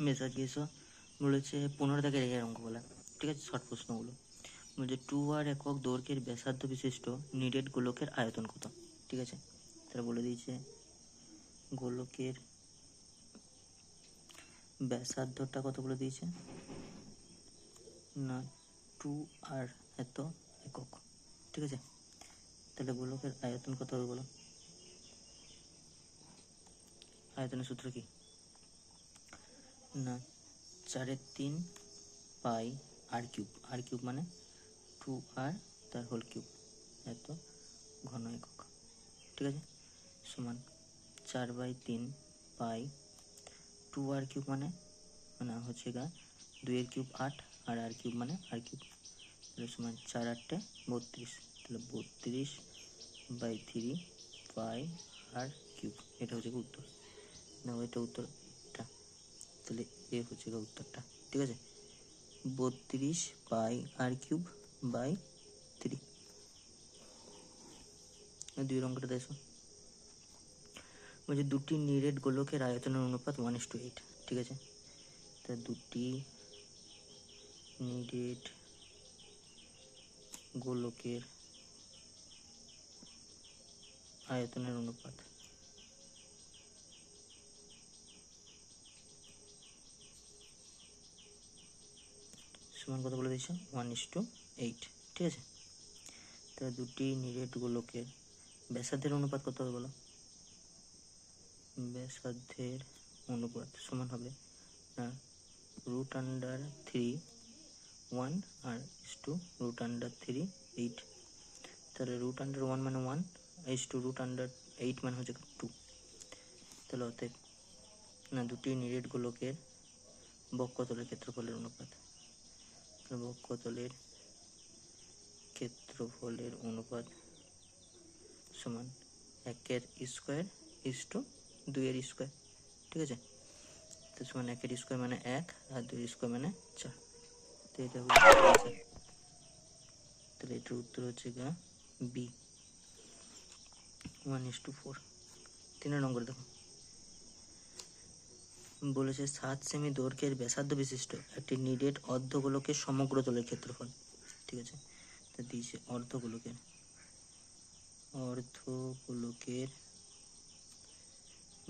বেশ আজকে এসো বলেছে 15 থেকে রেখে অঙ্ক বলা, ঠিক আছে। শর্ট প্রশ্নগুলো বলছে 2r একক দৈর্ঘ্যের ব্যাসার্ধ বিশিষ্ট নিডেড গোলকের আয়তন কত, ঠিক আছে। তারা বলে দিয়েছে গোলকের ব্যাসার্ধটা কত বলে দিয়েছে না 2r এত একক, ঠিক আছে। তাহলে গোলকের আয়তন কত হবে বলো? আয়তনের সূত্র কি না 4/3 পাই আর কিউব মানে 2r তার হোল কিউব এত ঘন একক, ঠিক আছে, সমান 4/3 পাই 2r কিউব মানে হচ্ছে গা 2 কিউব 8 আর আর কিউব মানে আর কিউব, তাহলে সমান 4×8 32, তাহলে 32/3 পাই আর কিউব, এটা হচ্ছে উত্তর। না এটা উত্তরটা, তাহলে এ হচ্ছে গা উত্তরটা, ঠিক আছে। 32 পাই আর কিউব বাই 3। 2 অঙ্কটা দেখো বলছে দুটি নিরেট গোলকের আয়তনের অনুপাত 1:8, ঠিক আছে। তা দুটি নিরেট গোলকের আয়তনের অনুপাত সমান কত বলে দিয়েছে 1:8, ঠিক আছে। তা দুটি নিরেট গোলকের ব্যাসার্ধের অনুপাত কত হবে বলো? ব্যাসার্ধের অনুপাত সমান হবে না √3 1 আর √3 8, তাহলে √1 মানে 1 √8 মানে হচ্ছে 2, তাহলে অতএব না দুটি নিরেট গোলকের বক্ষতলের ক্ষেত্রফলের অনুপাত, বক্ষতলের ক্ষেত্রফলের অনুপাত সমান 1 স্কোয়ার 2 স্কোয়ার, ঠিক আছে। তো সমান 1 স্কোয়ার মানে 1 আর 2 স্কোয়ার মানে 4, তো এটা হচ্ছে আনসার। তাহলে এটার উত্তর হচ্ছে গা বি 1:4। 3 নম্বর দেখো বলেছে 7 সেমি দৈর্ঘ্যের ব্যাসার্ধ বিশিষ্ট একটি নিডেড অর্ধগোলকের সমগ্র তলের ক্ষেত্রফল, ঠিক আছে। তা দিয়েছে অর্ধগোলকের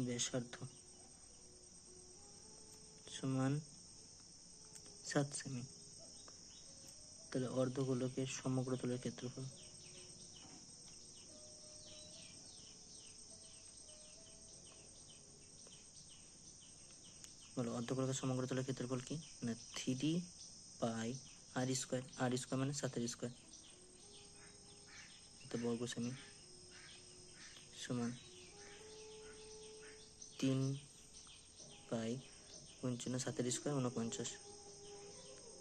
ব্যাসার্ধ সমান 7 সেমি, তাহলে অর্ধগোলকের সমগ্র তলের ক্ষেত্রফল বলো। অর্ধগোলকের সমগ্র তলের ক্ষেত্রফল কি না 3 পাই আর স্কোয়ার মানে 7 স্কোয়ার এটা বর্গ সেমি সমান 3 পাই 7 স্কোয়ার 49,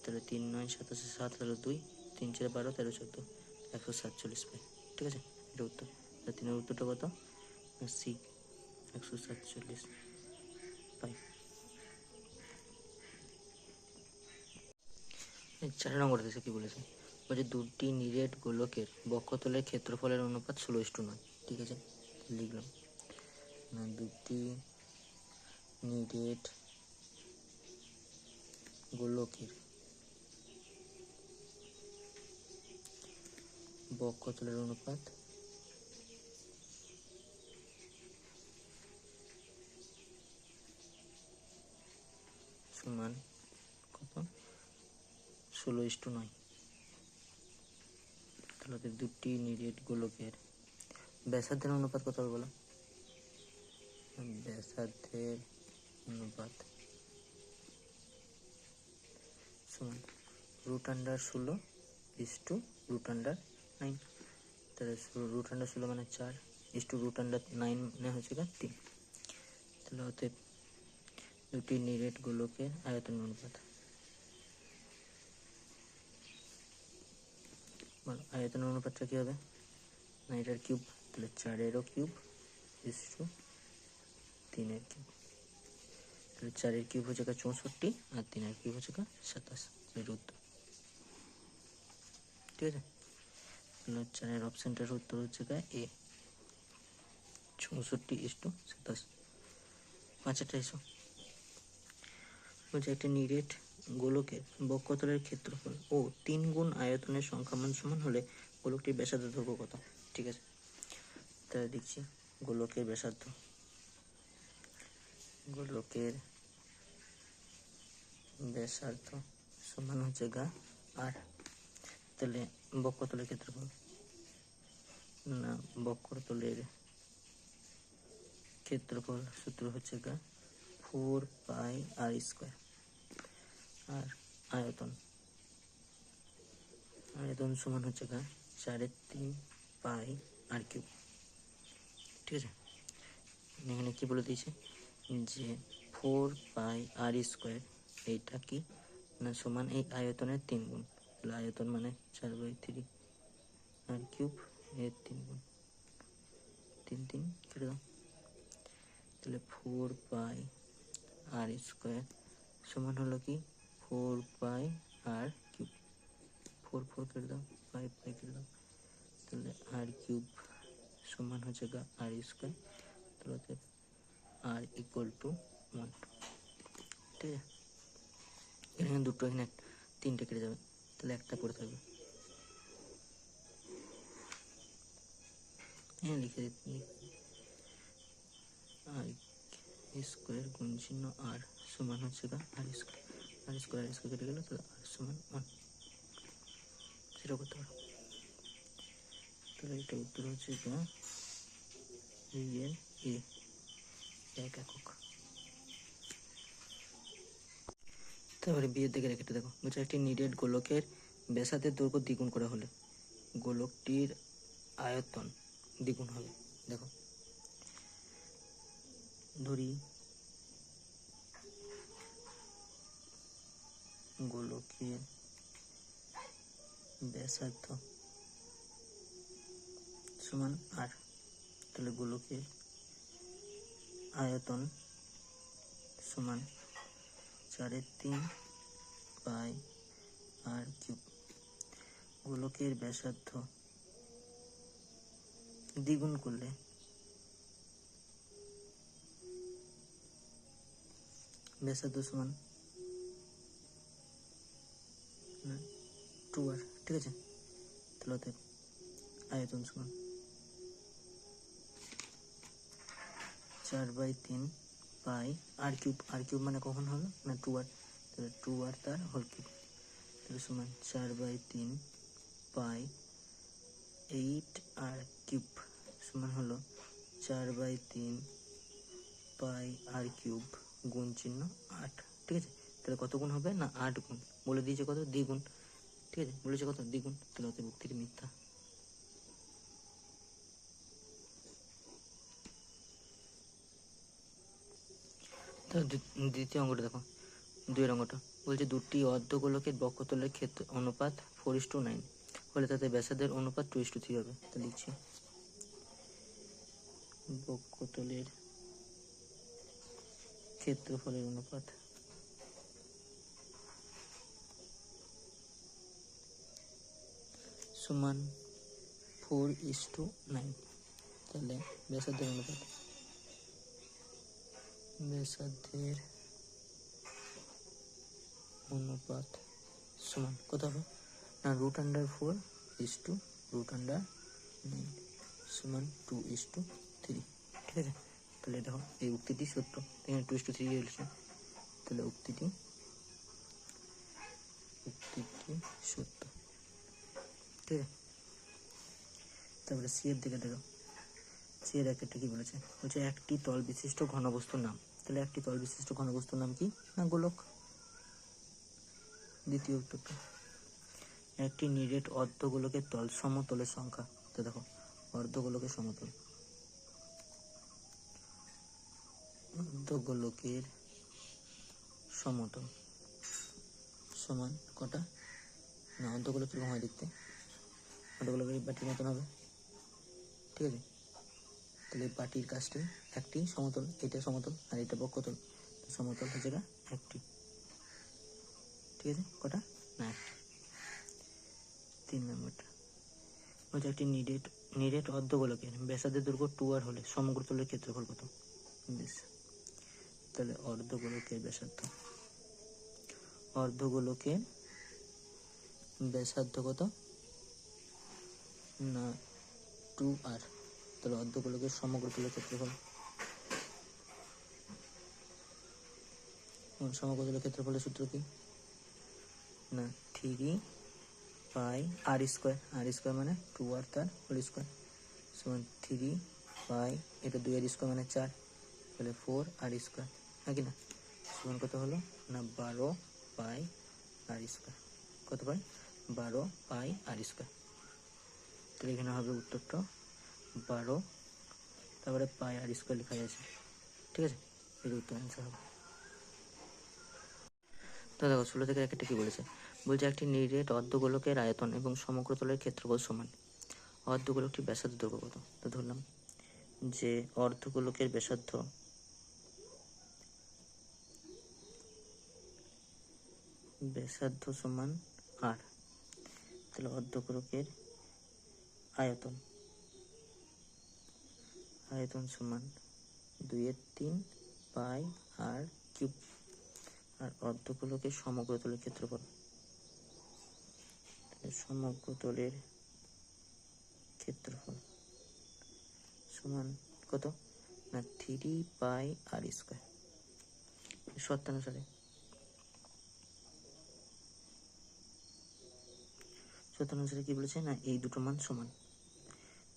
তাহলে 3 9 27 7 হলো 2 3 4 12 13 14 147 পাই, ঠিক আছে। এটা উত্তর। তাহলে 3-এর উত্তরটা কত সি 147 পাই। 4 নম্বর দেশে কি বলেছে বলছে দুটি নিরেট গোলকের বক্ষতলের ক্ষেত্রফলের অনুপাত 16:9, ঠিক আছে। লিখলাম না দুটি নিরেট গোলকের বক্ষতলের অনুপাত সমান কত 16:9, তাহলে দুটি নিরেট গোলকের ব্যাসার্ধের অনুপাত কত হবে বলো? ব্যাসার্ধের অনুপাত সমান √16 √9, তাহলে √16 মানে 4 √9 মানে হচ্ছে 3, তাহলে অতএব দুটি নিরেট গোলকের আয়তন অনুপাত আয়তনের অনুপাতটা কি হবে না এটার কিউব, তাহলে 4-এরও কিউব 3-এর কিউব, তাহলে 4-এর কিউব হচ্ছে 64 আর 3-এর কিউব হচ্ছে 27, এর উত্তর, ঠিক আছে। তাহলে 4-এর অপশানটার উত্তর হচ্ছে এ 64:27। 5-টা এসো বলছে একটি নিরেট গোলকের বক্ষতলের ক্ষেত্রফল ও 3 গুণ আয়তনের সংখ্যামান সমান হলে গোলকটির ব্যাসার্ধ দৈর্ঘ্য কত? ঠিক আছে, তাহলে দেখছি গোলকের ব্যাসার্ধ। গোলকের ব্যাসার্ধ সমান হচ্ছে গা আর, তাহলে বক্ষতলের ক্ষেত্রফল না, বক্ষতলের ক্ষেত্রফল সূত্র হচ্ছে গা 4 পাই আর স্কোয়ার। আর আয়তন, আয়তন সমান হচ্ছে গা 3.5 পাই আর কিউব। ঠিক আছে, এখানে কি বলে দিয়েছে যে 4 পাই আর স্কোয়ার এইটা কি না সমান এই আয়তনের 3 গুণ। তাহলে আয়তন মানে 4/3 আর কিউব এর 3 গুণ, 3 কেটে দাও। তাহলে 4 পাই আর স্কোয়ার সমান হলো কি 4 পাই আর কিউব, 4 কেটে দাও, 5 কেটে দাও। তাহলে আর কিউব সমান হচ্ছে গা আর স্কোয়ার। তাহলে আর ইকুয়াল টু 1। ঠিক আছে, এখানে দুটো, এখানে 3টে কেটে যাবে, তাহলে একটা পড়ে থাকবে। হ্যাঁ, লিখে দিচ্ছি আর স্কোয়ার গুণ চিহ্ন আর সমান হচ্ছে গা আর স্কোয়ার। আর স্কোয়ার কেটে গেল, তাহলে আর সমান 1। সেটা করতে পারো। তাহলে এটা উত্তর হচ্ছে গা রিয়েল এ 1 একক। তারপরে বিয়ের দিকে রেখে দেখো, বলছে একটি নিরেট গোলকের ব্যাসার্ধের দৈর্ঘ্য দ্বিগুণ করা হলে গোলকটির আয়তন দ্বিগুণ হবে। দেখো, ধরি গোলকের ব্যাসার্ধ সমান আর, তাহলে গোলকের আয়তন সমান 3.5 পাই আর কিউব। গোলকের ব্যাসার্ধ দ্বিগুণ করলে ব্যাসার্ধ সমান 2r। ঠিক আছে, তাহলে আয়তন সমান 4/3 পাই আর কিউব। আর কিউব মানে কখন হলো না 2r, তাহলে 2r তার হোল কিউব। তাহলে সমান 4/3 পাই 8 আর কিউব সমান হলো 4/3 পাই আর কিউব গুণ চিহ্ন 8। ঠিক আছে, তাহলে কত গুণ হবে না 8 গুণ। বলে দিয়েছে কত দ্বিগুণ। ঠিক আছে, বলেছে কত দ্বিগুণ, তাহলে অতএব উক্তিটি মিথ্যা। তো দ্বিতীয় অঙ্কটা দেখো, 2 অঙ্কটা বলছে দুটি অর্ধগোলকের বক্ষতলের ক্ষেত্র অনুপাত 4:9 হলে তাতে ব্যাসার্ধের অনুপাত 2:3 হবে। তো লিখছি বক্ষতলের ক্ষেত্রফলের অনুপাত সমান 4:9, তাহলে ব্যাসার্ধের অনুপাত, ব্যাসার্ধের অনুপাত সমান কত হবে না √4:√9 সমান 2:3। ঠিক আছে, তাহলে দেখো এই উক্তিটি সত্য। এখানে 2:3 এসেছে, তাহলে উক্তিটি সত্য। ঠিক আছে, তারপরে সি এর দিকে দেখো, সি এর একটা কি বলেছে, বলছে একটি তল বিশিষ্ট ঘনবস্তুর নাম। তাহলে একটি তল বিশিষ্ট ঘনবস্তুর নাম কি না গোলক। দ্বিতীয় উত্তরটা, একটি নিরেট অর্ধগোলকের তল সমতলের সংখ্যা। তো দেখো অর্ধগোলকের সমতল, অর্ধগোলকের সমতল সমান কটা না, অর্ধগোলক কিরকম হয় দেখতে, অর্ধগোলকের বাটির মতন হবে। ঠিক আছে, তাহলে বাটির কাজটি একটি সমতল, এটা সমতল আর এটা বক্ষতল, সমতল হচ্ছে একটি। ঠিক আছে, কটা না একটি। 3 নম্বরটা বলছে একটি নিরেট অর্ধগোলকের ব্যাসার্ধের দৈর্ঘ্য 2r হলে সমগ্র তলের ক্ষেত্রফল কত। বেশ, তাহলে অর্ধগোলকের ব্যাসার্ধ অর্ধগোলকের ব্যাসার্ধ কত? না 2r। তাহলে অর্ধগোলকের সমগ্র তলের ক্ষেত্রফল, সমগ্র তলের ক্ষেত্রফলের সূত্র কি? না 3πr²। আর স্কোয়ার মানে 2r তার হোল স্কোয়ার সমান 3π, এটা 2r² মানে 4, তাহলে 4r², নাকি না? সমান কত হলো? না 12πr²। কত পাই? 12πr²। তাহলে এখানে হবে উত্তরটা 12, তারপরে πr² লেখা আছে, ঠিক আছে? এর উত্তর অ্যান্সার হবে। তো দেখো 16 থেকে একটা কি বলেছে, বলছে একটি নিরেট অর্ধগোলকের আয়তন এবং সমগ্র তলের ক্ষেত্রফল সমান। অর্ধগোলকটি ব্যাসার্ধ দৈর্ঘ্য কত? তো ধরলাম যে অর্ধগোলকের ব্যাসার্ধ সমান r, তাহলে অর্ধগোলকের আয়তন সমান 2/3πr³। আর অর্ধগোলকের সমগ্র তলের ক্ষেত্রফল, সমগ্র তলের ক্ষেত্রফল সমান কত? না 3πr²। শর্তানুসারে কি বলেছে? না এই দুটো মান সমান,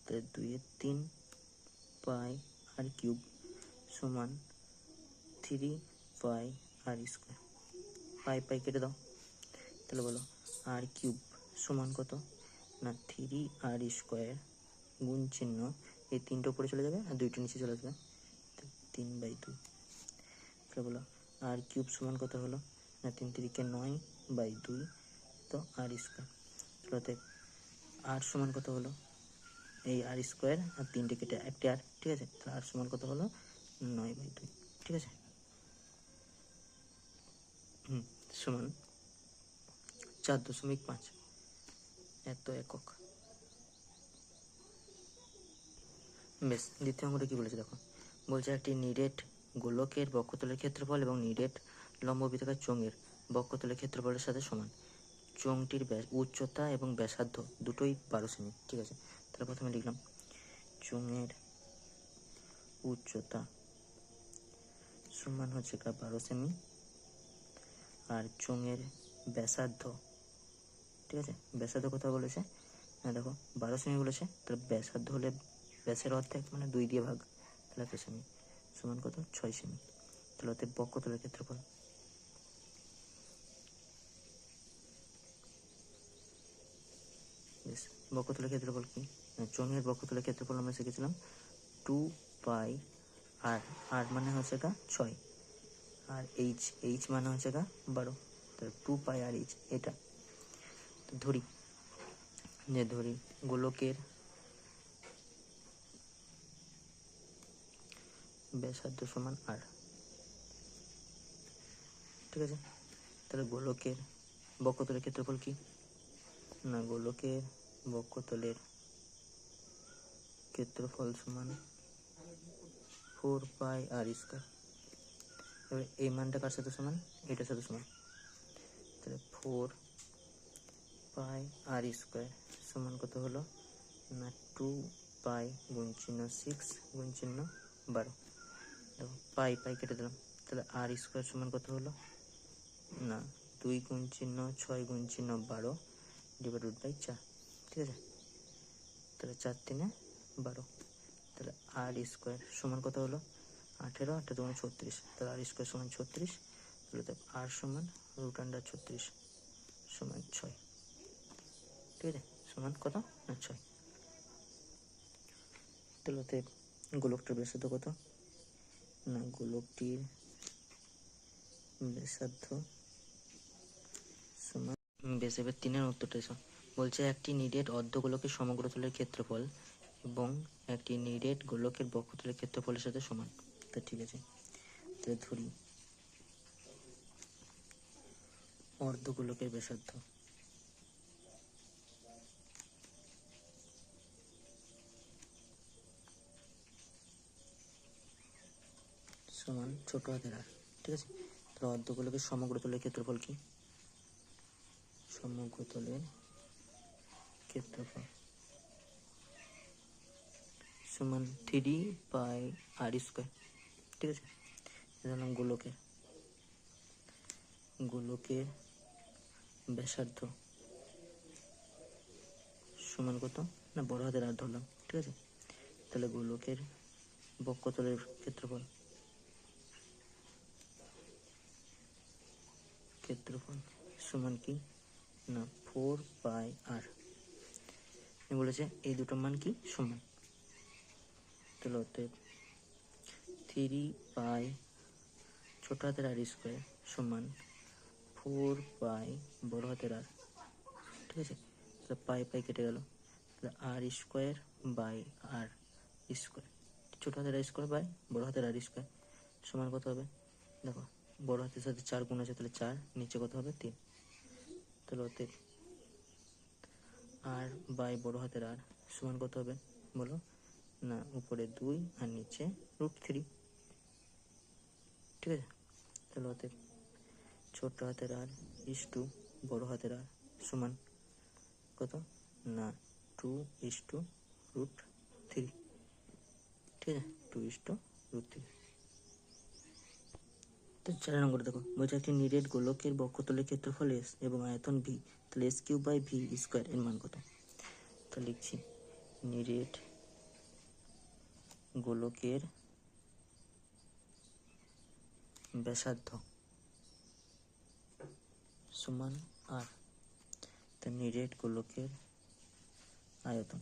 তাহলে 2/3πr³ সমান 3πr²। পাই কেটে দাও, তাহলে বলো r³ সমান কত? না 3r² গুণ চিহ্ন, এই 3টা উপরে চলে যাবে আর 2টা নিচে চলে আসবে, 3/2। তাহলে বলো r³ সমান কত হলো? না 3 3 9/2, তো r²। তাহলে r সমান কত হলো? এই r² আর 3টে কেটে একটা r, ঠিক আছে? তাহলে r সমান কত হলো? 9/2, ঠিক আছে? সমান 4.5 এত একক। বেশ, দ্বিতীয় অঙ্কটা কি বলেছে দেখো, বলছে একটি নিরেট গোলকের বক্ষতলের ক্ষেত্রফল এবং নিরেট লম্ববৃত্তাকার চোঙের বক্ষতলের ক্ষেত্রফলের সাথে সমান। চোঙটির উচ্চতা এবং ব্যাসার্ধ দুটোই 12 সেমি, ঠিক আছে? তাহলে প্রথমে লিখলাম চোঙের উচ্চতা সমান হচ্ছে 12 সেমি, আর চোঙের ব্যাসার্ধ, ঠিক আছে? ব্যাসার্ধ কথা বলেছে না, দেখো 12 সেমি বলেছে, তাহলে ব্যাসার্ধ হলে ব্যাসের অর্ধেক মানে 2 দিয়ে ভাগ, তাহলে 1 সেমি সমান কত? 6 সেমি। তাহলে অতএব বক্ষতলের ক্ষেত্রফল, বেশ, বক্ষতলের ক্ষেত্রফল কি? চোঙের বক্ষতলের ক্ষেত্রফল আমরা শিখেছিলাম 2πr, আর মানে হচ্ছে 6, আর এইচ মানে হচ্ছে 12, তাহলে 2πr/h। এটা তো ধরি গোলকের ব্যাসার্ধ সমান r, ঠিক আছে? তাহলে গোলকের বক্ষতলের ক্ষেত্রফল কি? না গোলকের বক্ষতলের ক্ষেত্রফল সমান 4πr²। এবার এই মানটা কার সাথে সমান? এটার সাথে সমান, তাহলে 4πr² সমান কত হলো? না 2π গুণ চিহ্ন 6 গুণ চিহ্ন 12, দেখো পাই কেটে দিলাম, তাহলে r² সমান কত হলো? না 2 গুণ চিহ্ন 6 গুণ চিহ্ন 12 /4, ঠিক আছে? তাহলে 4 3 12, তাহলে r² সমান কত হলো? 18, 8 2 36, তাহলে r² সমান 36, তাহলে r সমান √36 সমান 6, ঠিক আছে? সমান কত? না 6। তাহলে গোলকটির ব্যাসার্ধ কত? না গোলকটির ব্যাসার্ধ সমান, বেশ, এবার 3-এর উত্তরটা এসো। বলছে একটি নিরেট অর্ধগোলকের সমগ্র তলের ক্ষেত্রফল এবং একটি নিরেট গোলকের বক্ষতলের ক্ষেত্রফলের সাথে সমান। তা ঠিক আছে, তাহলে ধরি অর্ধগোলকের ব্যাসার্ধ সমান ছোট হাতের r, ঠিক আছে? তাহলে অর্ধগোলকের সমগ্র তলের ক্ষেত্রফল কি? সমগ্রতলের ক্ষেত্রফল সমান 3πr²। ঠিক আছে, এটা হলাম গোলকের ব্যাসার্ধ সমান কত না বড় হাতের আর ধরলাম। ঠিক আছে, তাহলে গোলকের বক্ষতলের ক্ষেত্রফল সমান কি না 4πr। বলেছে এই দুটো মান কি সমান, তাহলে অতএব 3π ছোট হাতের r² সমান 4π বড় হাতের আর। ঠিক আছে, তাহলে পাই কেটে গেল, তাহলে r²/r², ছোট হাতের r² বাই বড় হাতের r² সমান কত হবে? দেখো বড় হাতের সাথে 4 গুণ আছে, তাহলে 4, নিচে কত হবে 3। তাহলে অতএব আর বাই বড় হাতের আর সমান কত হবে বলো না, উপরে 2 আর নিচে √3। ঠিক আছে, তাহলে অতএব ছোট হাতের আর ইস্টু বড় হাতের আর সমান কত না 2:√3। ঠিক আছে, 2:√3। তো 4 নম্বর দেখো, বলছে একটি নিরেট গোলকের বক্ষতলের ক্ষেত্রফল s এবং আয়তন v, তাহলে s³/v² এর মান কত? তো লিখছি নিরেট গোলকের ব্যাসার্ধ সমান r, তা নিরেট গোলকের আয়তন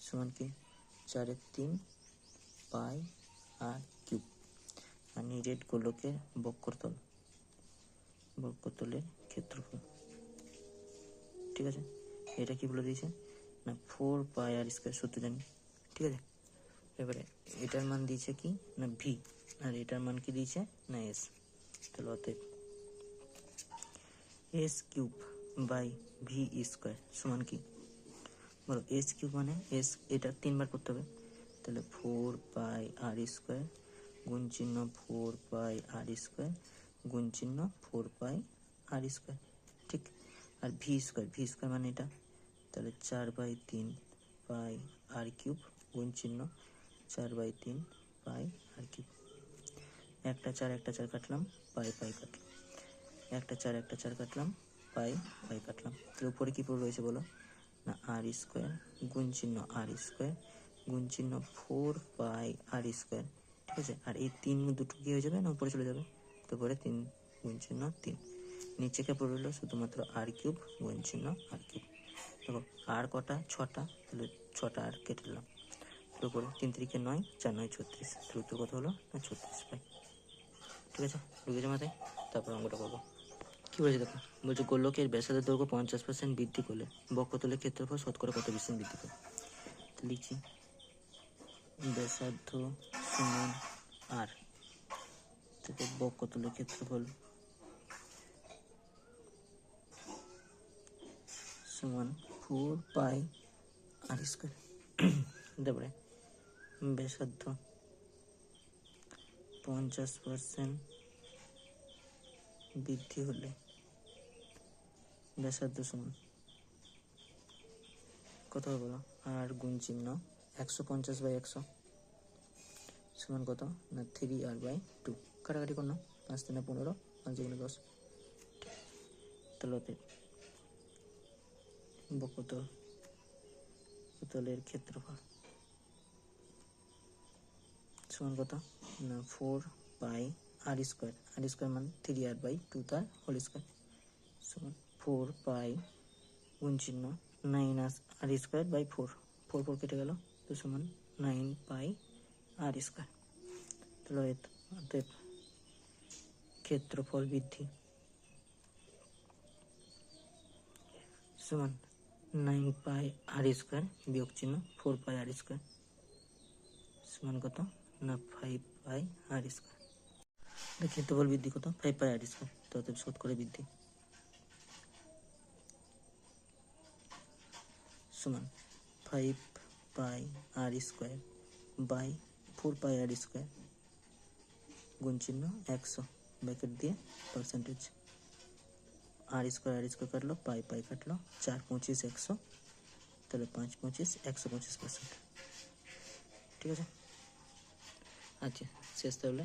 সমান কি 4/3πr³ আর নিরেট গোলকের বক্ষতলের ক্ষেত্রফল। ঠিক আছে, এটা কি বলে দিয়েছে না 4πr² সূত্র জানি। ঠিক আছে, এবারে এটার মান দিয়েছে কি না v, আর এটার মান কি দিয়েছে না s। তাহলে অতএব s³/v² সমান কি বলো, s³ মানে s, এটা 3 বার করতে হবে, তাহলে 4πr² গুণ চিহ্ন 4πr² গুণ চিহ্ন 4πr²। ঠিক, আর v² মানে এটা, তাহলে 4/3πr³ গুণ চিহ্ন 4/3πr³। একটা 4 কাটলাম, পাই কাটলাম, একটা 4 কাটলাম, পাই কাটলাম। তার উপরে কি পড়ে রয়েছে বলো না r² গুণ চিহ্ন r² গুণ চিহ্ন 4πr²। ঠিক আছে, আর এই 3 দুটো কি হয়ে যাবে না উপরে চলে যাবে, তো পরে 3 গুণ চিহ্ন 3, নিচে কে পড়ে রইল শুধুমাত্র r³ গুণ চিহ্ন r³। দেখো আর কটা 6টা, তাহলে 6টা আর কেটে দিলাম, তার উপরে 3 3 9, 4 9 36, তার উত্তর কত হলো না 36 পাই। ঠিক আছে, ঢুকেছে মাথায়। তারপর অঙ্কটা করবো। কি বলেছে দেখো, বলছে গোলকের ব্যাসার্ধের দৈর্ঘ্য 50% বৃদ্ধি করলে বক্ষতলের ক্ষেত্রফল শতকরা কত % বৃদ্ধি করে? তো লিখছি ব্যাসার্ধ সমান r থেকে বক্ষতলের ক্ষেত্রফল সমান 4πr²। তারপরে ব্যাসার্ধ 50% বৃদ্ধি হলে ব্যাসার্ধ সমান কত হবে বলো, আর গুণ চিহ্ন 150/100 সমান কত না 3r/2। কাটাকাটি কর না, 5 3 15, 5 2 10। তাহলে বক্ষতলের ক্ষেত্রফল সমান কত না 4πr², r² মানে 3r/2 তার হোল স্কয়ার সমান 4π গুণ চিহ্ন 9r²/4, 4 4 কেটে গেল, তো সমান 9πr²। তাহলে অতএব ক্ষেত্রফল বৃদ্ধি সমান 9πr² বিয়োগ চিহ্ন 4πr² সমান কত না 5πr²। ক্ষেত্রফল বৃদ্ধি কত 5πr², তো অতএব শতকরা বৃদ্ধি সমান 5πr²/4πr² গুণ চিহ্ন 100 ব্র্যাকেট দিয়ে পার্সেন্টেজ। আর স্কোয়ার কাটলো, পাই পাই কাটলো, 4 25 100, তাহলে 5 25 125%। ঠিক আছে, আচ্ছা শেষ তাহলে।